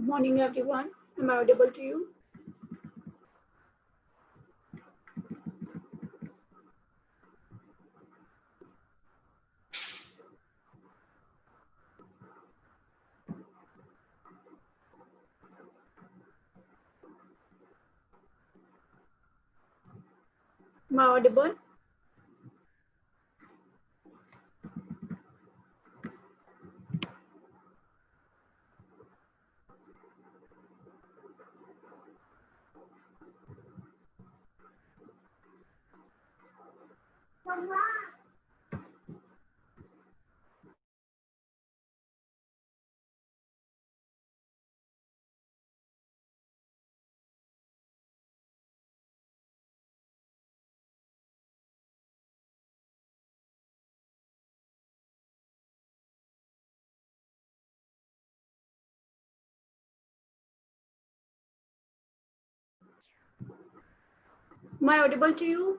Good morning, everyone. Am I audible to you? Am I audible? Am I audible to you?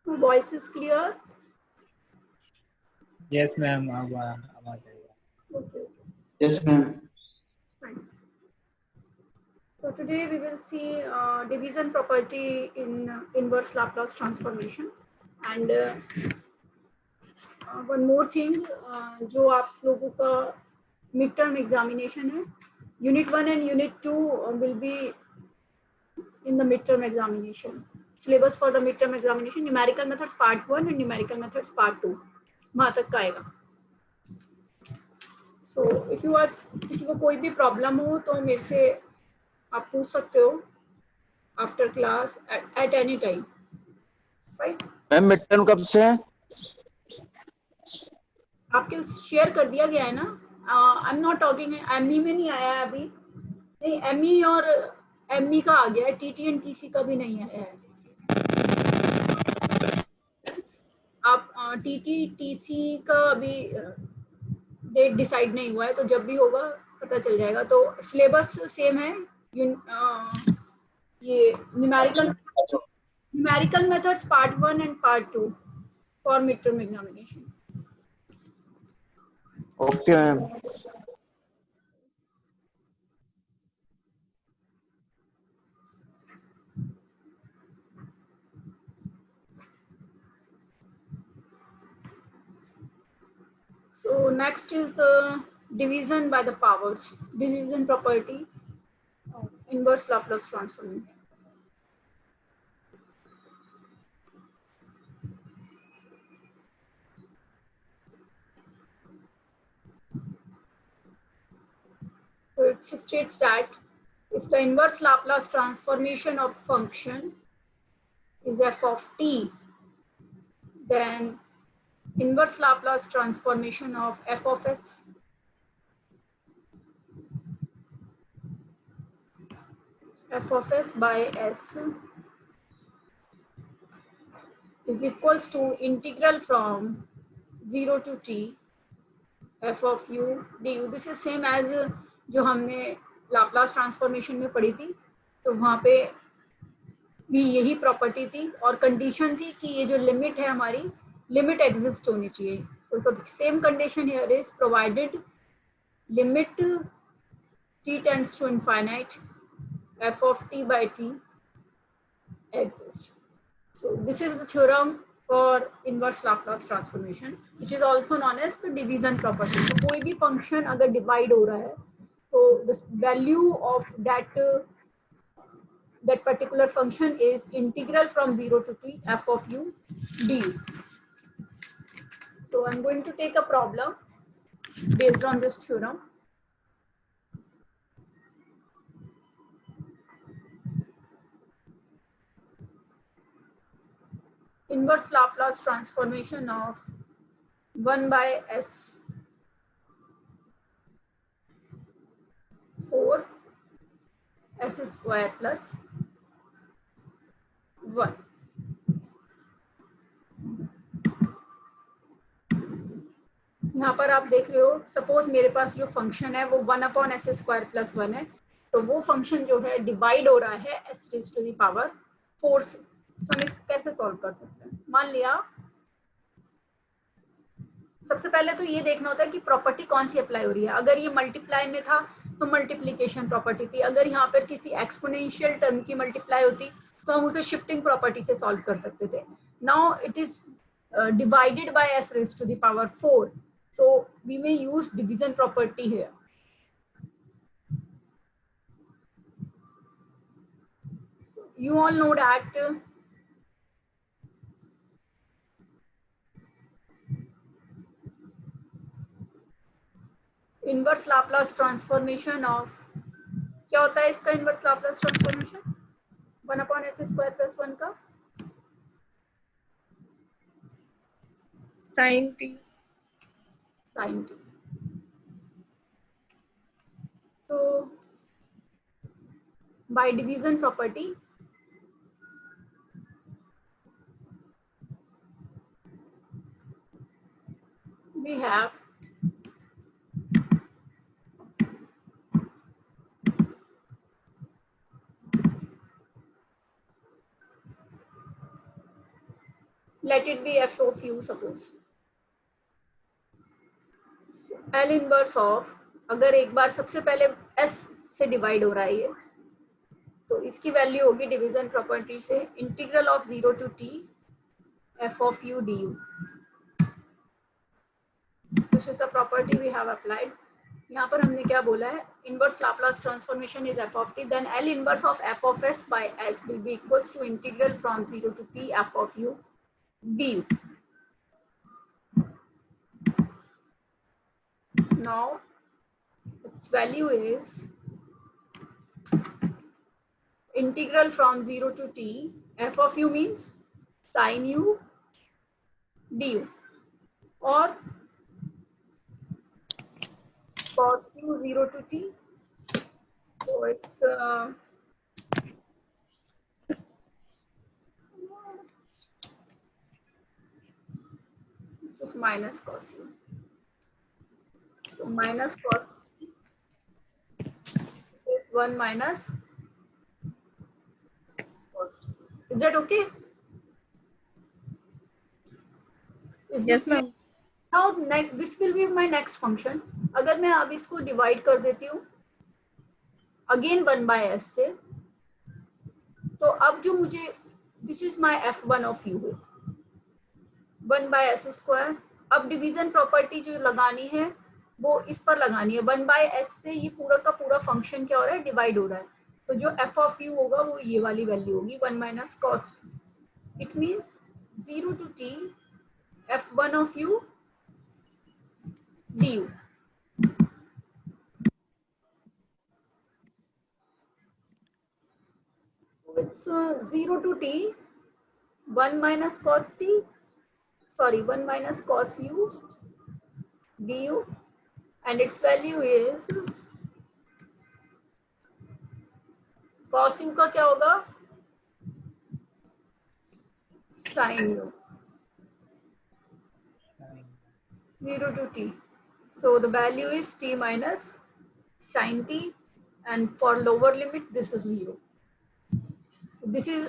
My voice is clear? Yes, ma'am. अब आ जाएगा. Okay. Yes, ma'am. Fine. So today we will see division property in inverse Laplace transformation. And one more thing, जो आप लोगों का midterm examination है, Unit 1 and Unit 2 will be in the midterm examination. Syllabus for the midterm examination, numerical methods part 1 and numerical methods part 2. वहाँ तक का आएगा. So if you are किसी को कोई भी प्रॉब्लम हो तो मेरे से आप पूछ सकते हो after class at any time. Right ma'am mid term कब से है? आपके शेयर कर दिया गया है ना. I am not talking, ME में नहीं आया है अभी. नहीं, एमई और एमई का आ गया है, टीटी एंड टीसी का भी नहीं आया है. आप टीटी टीसी का अभी डेट डिसाइड नहीं हुआ है, तो जब भी होगा पता चल जाएगा. तो सिलेबस सेम है. ये numerical methods part 1 and part 2 for mid term examination. Okay ma'am. So next is the division by the powers, division property of inverse Laplace transformation. So it states that if the inverse Laplace transformation of function is f of t, then inverse Laplace transformation of f of s by s is equals to integral from 0 to t f of u du. This is same as जो हमने Laplace transformation में पढ़ी थी. तो वहाँ पे भी यही प्रॉपर्टी थी और कंडीशन थी कि ये जो लिमिट है हमारी, लिमिट एग्जिस्ट होनी चाहिए. तो same condition here is provided limit t tends to infinite f of t by t exists. So this is the theorem for inverse Laplace transformation, which is also known as the division property. तो कोई भी function अगर divide हो रहा है So the value of that particular function is integral from 0 to t f of u du. So I'm going to take a problem based on this theorem. Inverse Laplace transformation of 1 by s 4 s square plus 1. यहाँ पर आप देख रहे हो, suppose मेरे पास जो function है वो 1 अपॉन एस स्क्वायर प्लस 1 है, तो वो फंक्शन जो है डिवाइड हो रहा है S raise to the power 4 से. तो हम इसको कैसे सॉल्व कर सकते हैं? मान लिया सबसे पहले तो ये देखना होता है कि प्रॉपर्टी कौन सी अप्लाई हो रही है. अगर ये मल्टीप्लाई में था तो मल्टीप्लीकेशन प्रॉपर्टी थी. अगर यहाँ पर किसी एक्सपोनेंशियल टर्म की मल्टीप्लाई होती तो हम उसे शिफ्टिंग प्रॉपर्टी से सॉल्व कर सकते थे. Now it is divided by S raise to the power 4. So we may use division property here. You all know that inverse Laplace transformation of, क्या होता है इसका inverse Laplace transformation? 1 upon s square plus 1 का sin t. sin t. So by division property we have let it be f of u suppose. L inverse of, अगर एक बार सबसे पहले s से डिवाइड हो रहा है ये, तो इसकी वैल्यू होगी डिवीजन प्रॉपर्टी से integral of 0 to t f of u du. This is the property we have applied. यहाँ पर हमने क्या बोला है? Inverse Laplace transformation is f of t, then L inverse of f of s by s will be equals to integral from 0 to t f of u du. Now its value is integral from 0 to t f of u means sin u du or cos u 0 to t. So it's this is minus cos u. So minus cos t is 1 minus cos t. Is that okay? Is Yes, this ma'am. Now next, this will be my next function. अगर मैं अब इसको divide कर देती हूँ again 1 by s से, तो अब जो मुझे this is my f1 of u 1 by s square. अब डिवीजन प्रॉपर्टी जो लगानी है वो इस पर लगानी है. 1 by s से ये पूरा का पूरा फंक्शन क्या हो रहा है? डिवाइड हो रहा है. तो जो f ऑफ u होगा वो ये वाली वैल्यू होगी 1 minus cos. It means 0 to t f1 of u du. So it's 0 to t 1 minus cos t, sorry 1 minus cos u du, and its value is cos u का क्या होगा? sin u 0 to t. So the value is t minus sin t, and for lower limit this is 0. This is,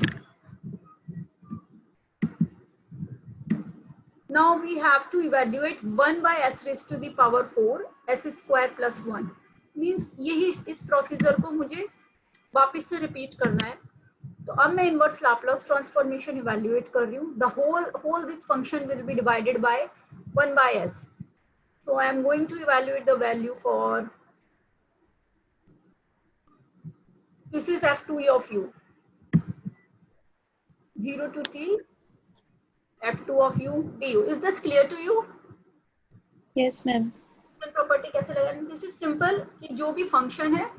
now we have to evaluate 1 by s raised to the power 4 s square plus 1. Means यही इस procedure को मुझे वापस से repeat करना है. तो अब मैं इनवर्स लाप्लास ट्रांसफॉर्मेशन इवैल्यूएट कर रही हूँ. The whole this function will be divided by 1 by s. So I am going to evaluate the value for This is f2 of u. 0 to t f2 of u du. Is this clear to you? Yes, ma'am. Property कैसे लगानी? This is simple कि जो भी function है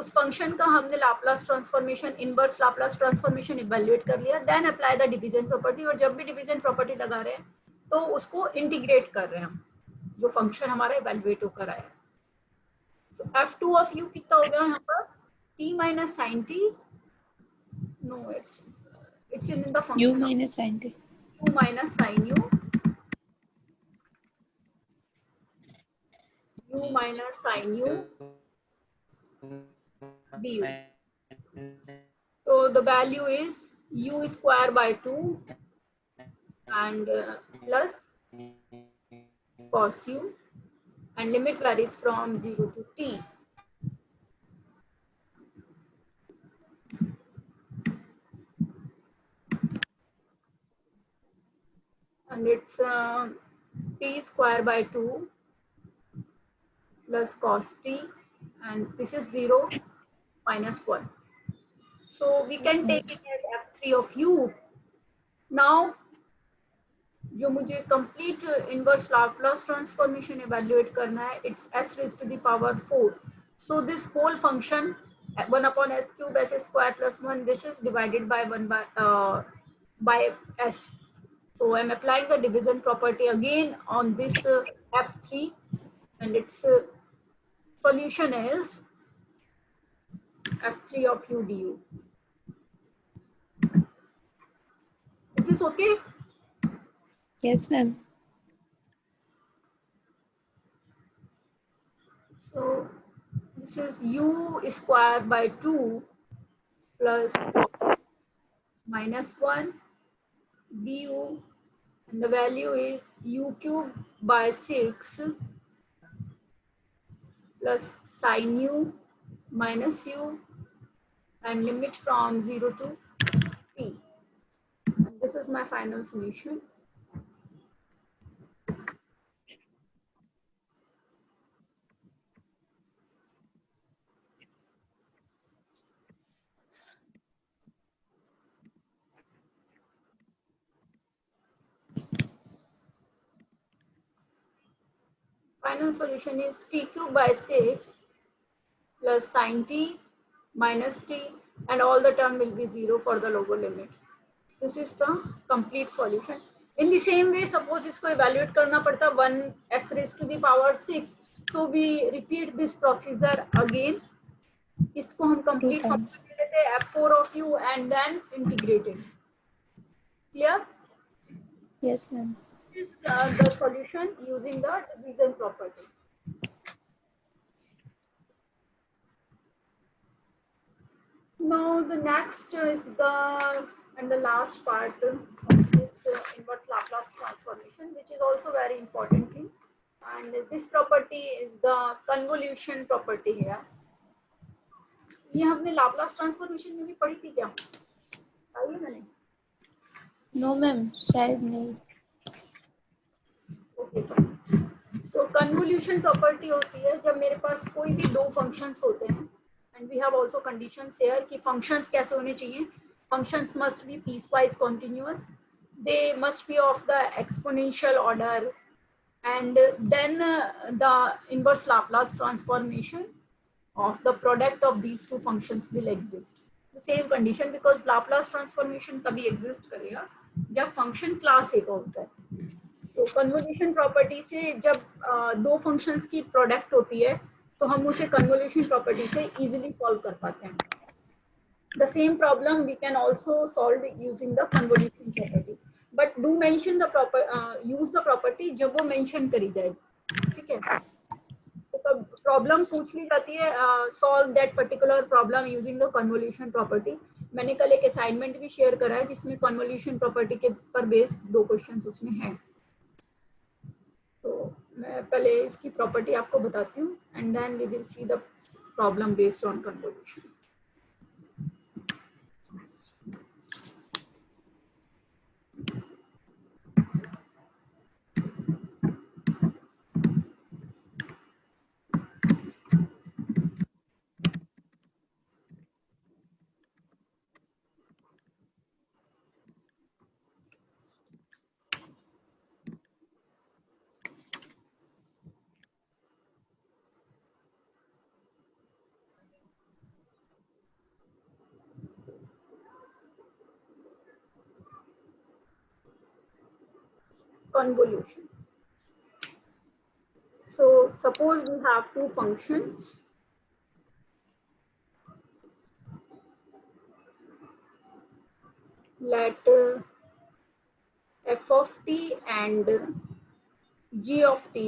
उस function का हमने Laplace transformation, inverse Laplace transformation evaluate कर लिया, then apply the division property, और जब भी डिवीजन प्रॉपर्टी लगा रहे हैं तो उसको इंटीग्रेट कर रहे हैं हम, जो फंक्शन हमारा इवैल्यूएट होकर आया। सो f2 ऑफ u कितना हो गया यहाँ पर? t minus sin t, no, it's in the U function of minus sin t. u minus sin u, u minus sin u du. So the value is u square by 2 and plus cos u, and limit varies from 0 to t. And it's t square by 2 plus cos t, and this is 0 minus 1. So we can take it as f3 of u. Now जो मुझे complete inverse Laplace transformation evaluate करना है, it's s raised to the power 4. So this whole function 1 upon s cube s square plus 1, this is divided by 1 by s. So I'm applying the division property again on this f3, and its solution is f3 of u du. Is this okay? Yes, ma'am. So this is u square by 2 plus minus 1 du, and the value is u cube by 6 plus sin u minus u, and limit from 0 to t. And this is my final solution. Final solution is t cube by 6 plus sin t minus t, and all the term will be 0 for the lower limit. This is the complete solution. In the same way, suppose इसको evaluate करना पड़ता 1x raised to the power 6. So we repeat this procedure again. इसको हम complete Two times. formula लेते हैं f4 of u and then integrating. Clear? Yes, ma'am. This is the solution using the division property. Now the next is the last part of this inverse Laplace transformation, which is also very important thing. And this property is the convolution property here. ये हमने Laplace transformation में भी पढ़ी थी क्या? पढ़ी मैंने? No, ma'am. शायद नहीं. Okay, fine. So convolution property होती है जब मेरे पास कोई भी दो functions होते हैं, and we have also conditions here कि functions कैसे होने चाहिए. Functions must be piecewise continuous. They must be of the exponential order, and then the inverse Laplace transformation of the product of these two functions will exist. The same condition, because Laplace transformation तभी exist करेगा जब function class एक होता है. तो convolution property से जब दो फंक्शंस की प्रोडक्ट होती है तो हम उसे कन्वोल्यूशन प्रॉपर्टी से इजीली सॉल्व कर पाते हैं. The same problem we can also solve using the convolution property, but do mention the use the property जब वो मेंशन करी जाएगी. ठीक है, तो प्रॉब्लम पूछ ली जाती है, solve that particular problem using the convolution property. मैंने कल एक असाइनमेंट भी शेयर करा है जिसमें कन्वोल्यूशन प्रॉपर्टी के पर बेस्ड दो क्वेश्चंस उसमें हैं. तो मैं पहले इसकी प्रॉपर्टी आपको बताती हूँ, and then we will see the problem based on convolution. convolution. So suppose we have two functions. Let f of t and g of t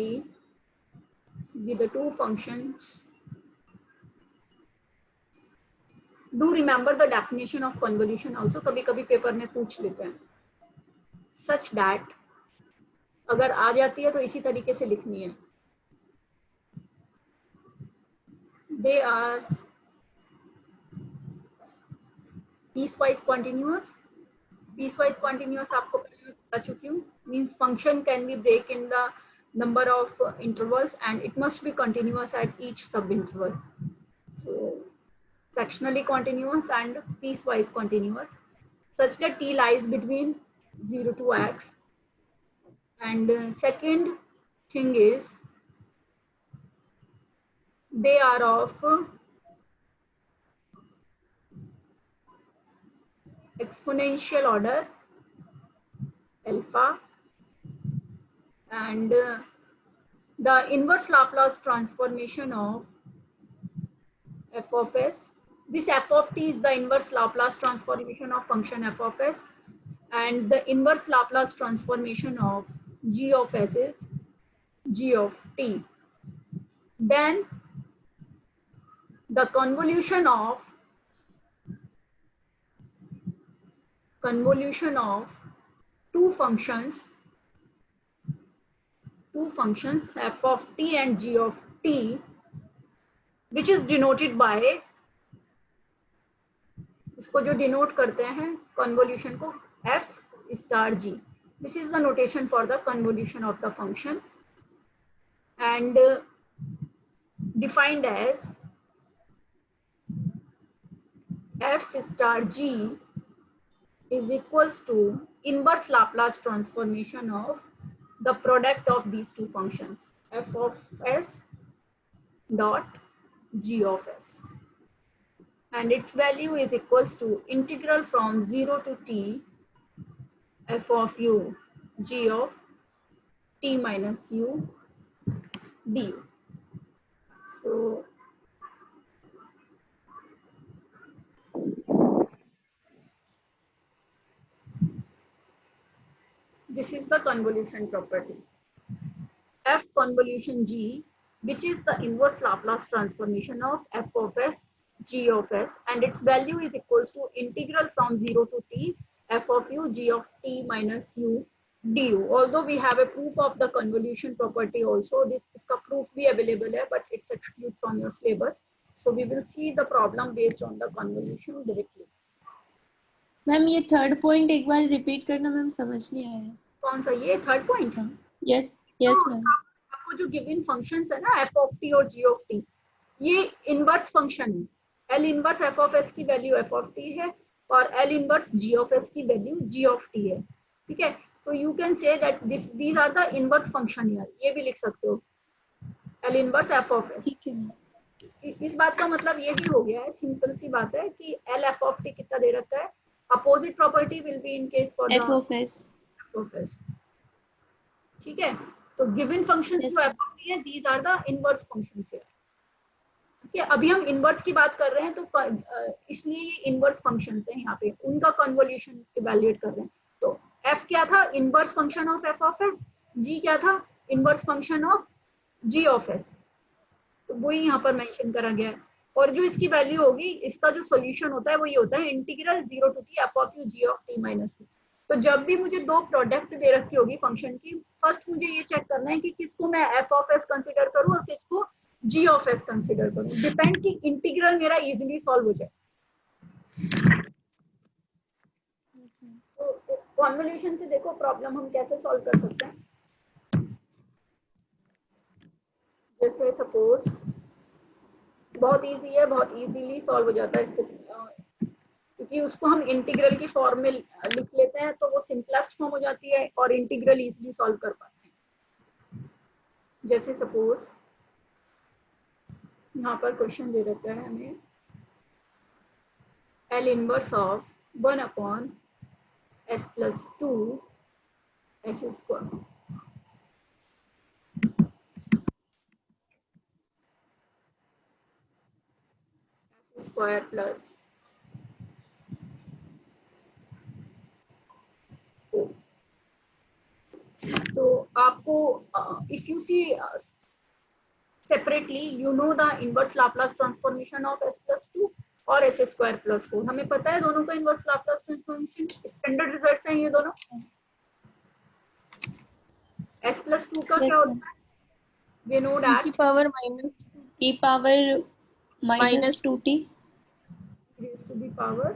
be the two functions. Do remember the definition of convolution also. कभी कभी paper में पूछ लेते हैं. Such that, अगर आ जाती है तो इसी तरीके से लिखनी है. They are piecewise continuous. Piecewise continuous आपको पहले बता चुकी हूँ. Means function can be break in the number of intervals and it must be continuous at each subinterval. So sectionally continuous and piecewise continuous, such that t lies between 0 to x. And second thing is they are of exponential order alpha, and the inverse Laplace transformation of f of s. This f of t is the inverse Laplace transformation of function f of s, and the inverse Laplace transformation of g of s is g of t. Then the convolution of two functions f of t and g of t, which is denoted by, इसको जो denote करते हैं convolution को f star g. This is the notation for the convolution of the function, and defined as f star g is equals to inverse Laplace transformation of the product of these two functions, f of s dot g of s, and its value is equals to integral from 0 to t f of u g of t minus u du. So this is the convolution property. F convolution g, which is the inverse Laplace transformation of f of s g of s, and its value is equals to integral from 0 to t f of u g of t minus u du. Although we have a proof of the convolution property also, this iska proof bhi available hai, but it's excluded from your syllabus. So we will see the problem based on the convolution directly. Ma'am ये third point एक बार repeat करना, ma'am समझ नहीं आया. कौन सा ये third point है? Yes yes ma'am. आपको जो गिवन फंक्शंस है ना f of t और g of t, ये इनवर्स फंक्शन है. L inverse f of s की वैल्यू f of t है और L inverse g of s की वैल्यू g of t है. ठीक है, तो you can say that these are the inverse function यार, ये भी लिख सकते हो L inverse f of s. ठीक है. इस बात का मतलब यही हो गया है, सिंपल सी बात है कि L f of t कितना दे रखा है. Opposite property will be in case for f of s. ठीक है, तो गिवन फंक्शन जो f of t है, these are the inverse functions है. ठीक है, अभी हम इनवर्स की बात कर रहे हैं, तो इसलिए ये इनवर्स फंक्शंस हैं, यहाँ पे उनका कन्वोल्यूशन इवैल्यूएट कर रहे हैं. तो f क्या था? Inverse function of f of s. g क्या था? Inverse function of g of s. तो वही यहाँ पर मेंशन करा गया है. और जो इसकी वैल्यू होगी, इसका जो सॉल्यूशन होता है वो ये होता है integral 0 to t f of u g of t minus u. तो जब भी मुझे दो प्रोडक्ट दे रखी होगी फंक्शन की, फर्स्ट मुझे ये चेक करना है कि किसको मैं f ऑफ s कंसीडर करूं और किसको g ऑफ s कंसीडर करूं. डिपेंड कि इंटीग्रल मेरा इजीली सॉल्व हो जाए. तो कन्वोल्यूशन से देखो प्रॉब्लम हम कैसे सॉल्व कर सकते हैं. जैसे सपोज बहुत इजी है, बहुत इजीली सॉल्व हो जाता है इसको, क्योंकि उसको हम इंटीग्रल की फॉर्म में लिख लेते हैं तो वो सिंपलेस्ट फॉर्म हो जाती है और इंटीग्रल इजीली सॉल्व कर पाते हैं. जैसे सपोज यहाँ पर क्वेश्चन दे रखा है हमें L inverse of 1 upon s plus 2 s square. Square plus 4। तो आपको if you see separately you know the inverse Laplace transformation of s plus 2 और s square plus 4। हमें पता है दोनों का inverse Laplace transformation, standard results हैं ये दोनों। s plus 2 का क्या Yes, ma'am. होता है? we know e that की power minus E power minus Minus 2t. raised to the power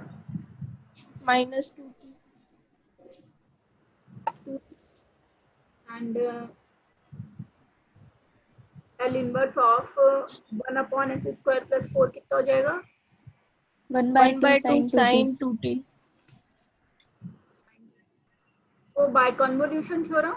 minus 2t 2 and L inverse of 1 upon s square plus 4 कितना हो जाएगा? 1/2 sin 2t. sin 2t। तो bye convolution theorem,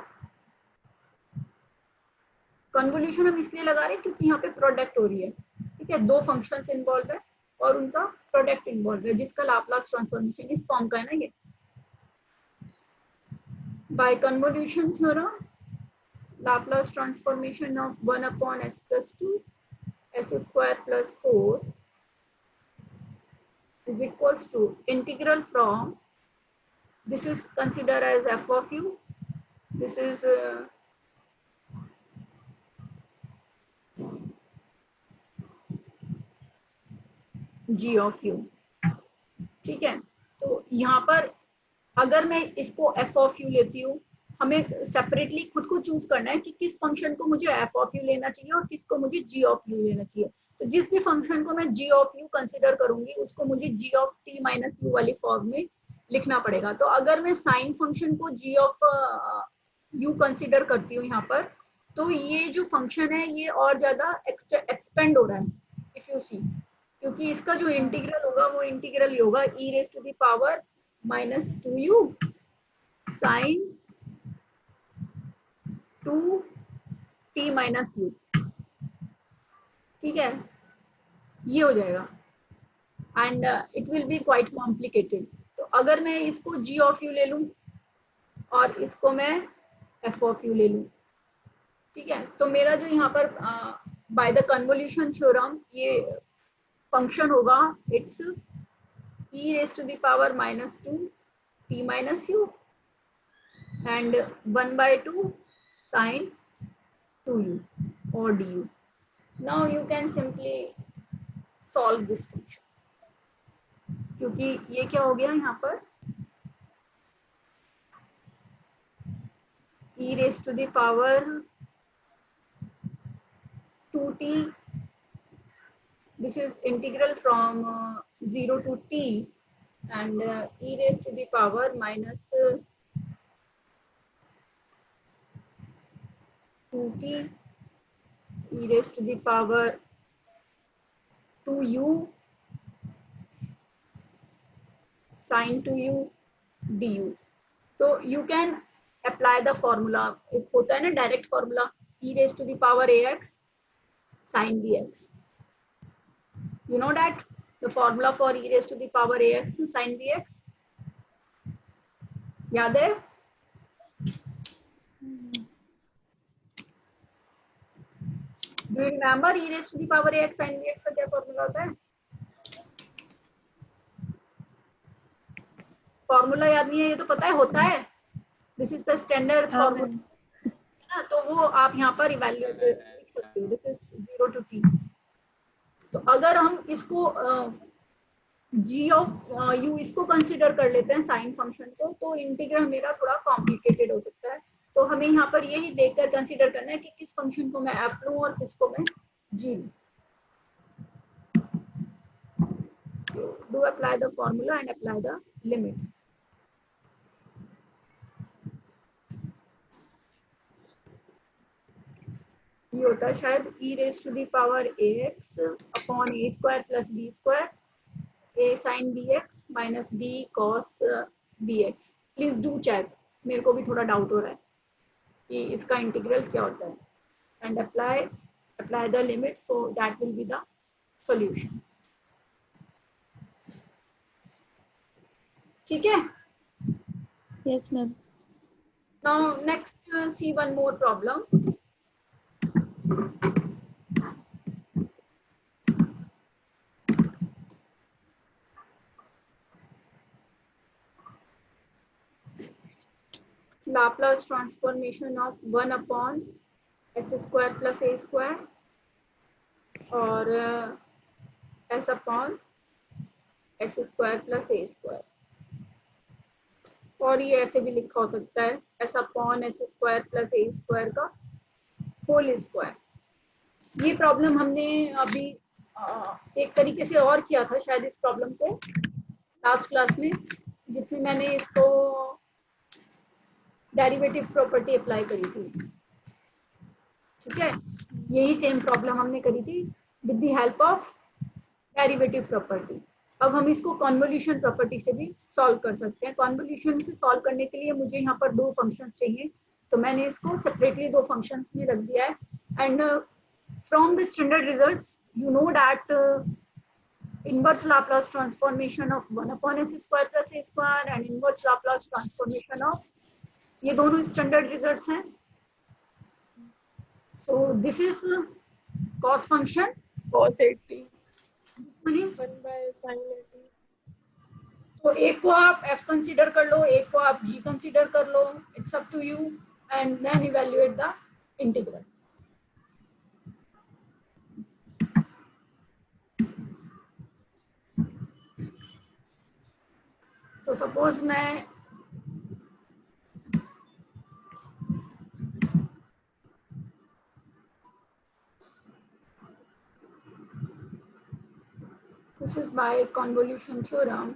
convolution हम इसलिए लगा रहे हैं क्योंकि यहाँ पे प्रोडक्ट हो रही है, ठीक है, दो फंक्शंस इन्वॉल्व है और उनका प्रोडक्ट इन्वॉल्व है जिसका लाप्लास ट्रांसफॉर्मेशन इस फॉर्म का है ना ये। By convolution theorem Laplace transformation of 1 upon s plus 2 s square plus 4 is equals to integral from, this is considered as f of u, this is g of u, ठीक है। तो यहाँ पर अगर मैं इसको f of u लेती हूँ, हमें सेपरेटली खुद को चूज करना है कि किस फंक्शन को मुझे f of u लेना चाहिए और किसको मुझे g of u लेना चाहिए। तो जिस भी फंक्शन को मैं g of u कंसिडर करूंगी उसको मुझे g of t minus u वाली फॉर्म में लिखना पड़ेगा। तो अगर मैं साइन फंक्शन को g of u कंसिडर करती हूँ यहाँ पर, तो ये जो फंक्शन है ये और ज्यादा एक्सपेंड हो रहा है इफ यू सी, क्योंकि इसका जो इंटीग्रल होगा वो इंटीग्रल ही होगा e raised to the power minus 2u sin 2t minus u, ठीक है, ये हो जाएगा and it will be quite complicated. तो अगर मैं इसको g of u ले लूं और इसको मैं f of u ले लूं, ठीक है, तो मेरा जो यहाँ पर बाय द कन्वोल्यूशन थ्योरम ये फंक्शन होगा it's e raised to the power minus 2 t minus u and 1/2 sin 2u or du. Now you can simply solve this function, क्योंकि ये क्या हो गया यहाँ पर e raised to the power 2t, this is integral from 0 to t and e raised to the power minus 2t e raised to the power 2u sin 2u du। तो you can apply the formula, एक होता है ना direct formula e raised to the power ax sin bx, you know that the formula for e raised to the power ax sin bx, याद है? Do you remember e raised to the power ax sin bx का क्या formula होता है? Formula याद नहीं है ये तो पता है होता है, दिस इज द स्टैंडर्ड हाँ, फॉर्मूला ma'am. ना, तो वो आप यहाँ पर इवैल्यूएट लिख सकते हो, दिस इज 0 to t। तो अगर हम इसको g of u इसको कंसिडर कर लेते हैं साइन फंक्शन को, तो इंटीग्रल मेरा थोड़ा कॉम्प्लिकेटेड हो सकता है। तो हमें यहाँ पर यही देखकर कंसिडर करना है कि किस फंक्शन को मैं f लूं और किसको मैं g लूं। Do apply the formula and apply the limit। ये होता है शायद e raised to the power ax upon a square plus b square a sin bx minus b cos bx। Please do check, मेरे को भी थोड़ा doubt हो रहा है कि इसका इंटीग्रल क्या होता है and apply the limit so that will be the solution, ठीक है। Yes, ma'am. Now next see one more problem. Laplace transformation of 1 upon s square plus a square और s upon s square plus a square, और ये ऐसे भी लिखा हो सकता है s upon s square plus a square का होल स्क्वायर। ये प्रॉब्लम हमने अभी एक तरीके से और किया था शायद इस प्रॉब्लम को लास्ट क्लास में, जिसमें मैंने इसको डेरिवेटिव प्रॉपर्टी अप्लाई करी थी। ठीक है, यही सेम प्रॉब्लम हमने करी थी with the help of derivative property. अब हम इसको कॉन्वोल्यूशन प्रॉपर्टी से भी सॉल्व कर सकते हैं। कॉन्वोल्यूशन से सॉल्व करने के लिए मुझे यहाँ पर दो फंक्शंस चाहिए, तो मैंने इसको सेपरेटली दो फंक्शंस में रख दिया है। And from the standard results you know that inverse Laplace transformation of 1 upon s square plus a square and inverse Laplace transformation of, ये दोनों स्टैंडर्ड रिजल्ट्स हैं। सो this is cos function, cos 80 this one is, 1 by sin 80। तो एक को आप f consider कर लो, एक को आप g कंसीडर कर लो, it's up to you, and then evaluate the integral. तो सपोज मैं this is by convolution theorem,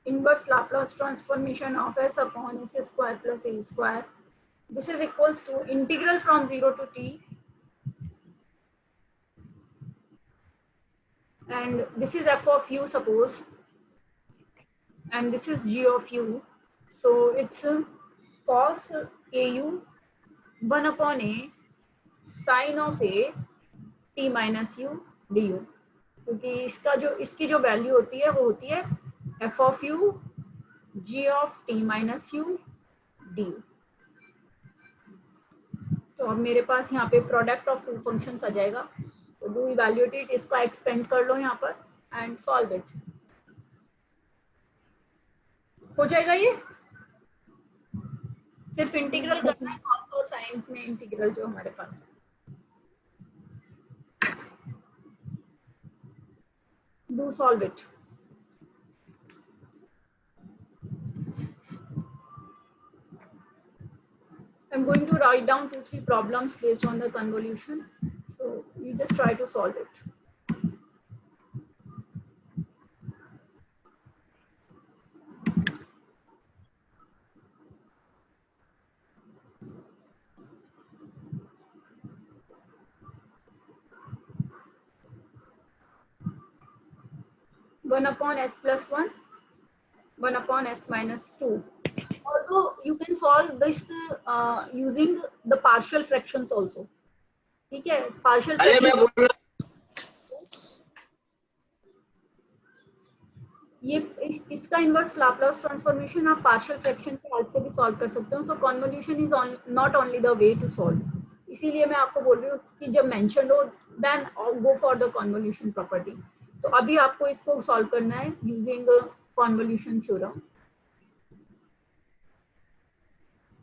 inverse Laplace transformation of s upon s square plus a square. This is equals to integral from 0 to t, and this is f of u suppose, and this is g of u. So it's cos au 1 upon a sin of a t minus u du, क्योंकि इसकी जो value होती है वो होती है f of u g of t minus u du। तो अब मेरे पास यहाँ पे प्रोडक्ट ऑफ टू फंक्शंस आ जाएगा, तो डू इवैल्यूएट इट, इसको एक्सपेंड कर लो यहाँ पर एंड सॉल्व इट, हो जाएगा। ये सिर्फ इंटीग्रल करना है, कॉस और साइन में इंटीग्रल जो हमारे पास है। Do solve it. I'm going to write down 2-3 problems based on the convolution. So you just try to solve it. One upon s plus 1, 1 upon s minus 2. Although you can solve this using the partial fractions also. ठीक है, partial fractions ये इसका inverse Laplace transformation आप partial fraction के help से भी solve कर सकते हो। So convolution is not only the way to solve, इसीलिए मैं आपको बोल रही हूँ कि जब मेंशन हो then go for the convolution property. तो अभी आपको इसको सॉल्व करना है यूजिंग कॉन्वोल्यूशन थ्योरम।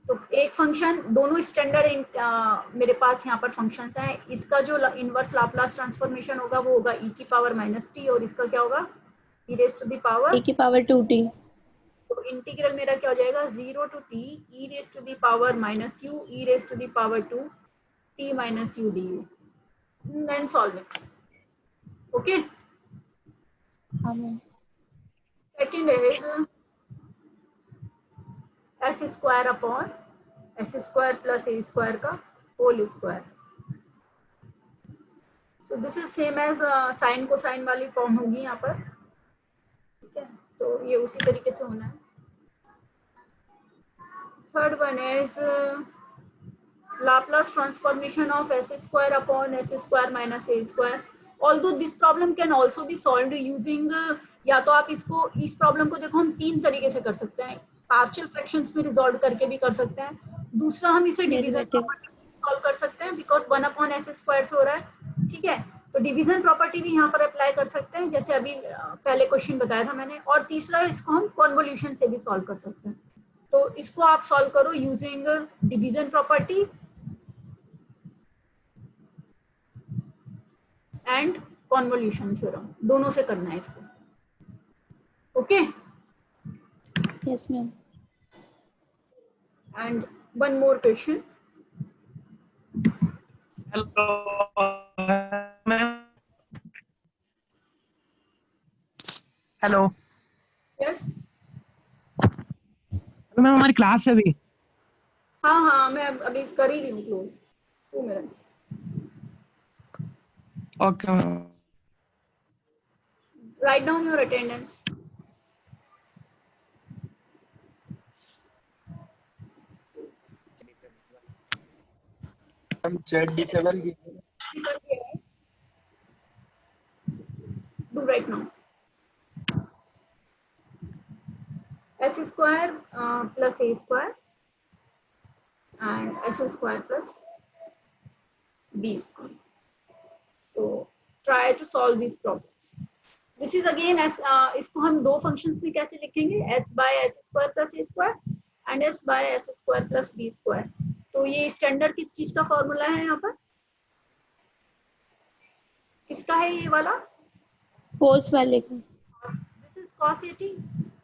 तो एक फंक्शन, दोनों स्टैंडर्ड मेरे पास यहाँ पर फंक्शंस हैं। इसका जो इनवर्स लाप्लास ट्रांसफॉर्मेशन होगा वो होगा e की पावर माइनस टी, और इसका क्या होगा e raise to the power e की पावर 2t। तो इंटीग्रल मेरा क्या हो जाएगा 0 to t e raise to the power minus u e raise to the power 2 t minus u du, then solve it. Okay, second is s square upon s square plus a square का whole square. So this is same as sine को sine वाली form होगी यहाँ पर। ठीक है, तो ये उसी तरीके से होना है। Third one is Laplace transformation of s square upon s square minus a square. Although this problem can also be solved using या तो आप इसको इस प्रॉब्लम को देखो हम तीन तरीके से कर सकते हैं, पार्शियल फ्रैक्शंस में रिजॉल्व करके भी कर सकते हैं। दूसरा हम इसे डिवीजन प्रॉपर्टी सॉल्व कर सकते हैं बिकॉज 1 अपॉन एस स्क्वायर से हो रहा है। ठीक है, तो डिवीजन प्रॉपर्टी भी यहाँ पर अप्लाई कर सकते हैं जैसे अभी पहले क्वेश्चन बताया था मैंने। और तीसरा इसको हम कॉन्वोल्यूशन से भी सॉल्व कर सकते हैं। तो इसको आप सॉल्व करो using division property and convolution theorem, दोनों से करना है इसको। Okay, yes ma'am. And one more question. Hello ma'am. Hello yes, ma'am, हमारी क्लास है अभी। हाँ हाँ, मैं अभी कर ही रही हूँ close, 2 minutes. Okay ma'am. Write down your attendance. हम चैट डिसेबल की Do right now. H square plus A square and S square plus B square. So try to solve these problems. This is again S, इसको हम दो functions में कैसे लिखेंगे, S by S square plus A square and S by S square plus B square. तो ये standard किस चीज का फॉर्मूला है यहाँ पर, किसका है ये वाला? कोस वाले का। This is cos 80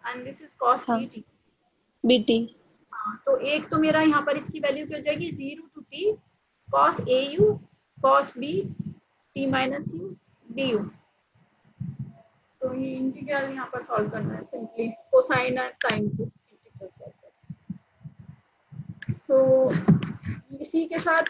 and this is cos हाँ। 80. बीटी। हाँ, तो एक तो मेरा यहाँ पर इसकी वैल्यू क्या हो जाएगी, 0 to t cos au cos b t minus u du। तो ये इंटीग्रल यहाँ पर सॉल्व करना है, सिंपली कोसाइन और साइन के इंटीग्रल सॉल्व करना है। तो इसी के साथ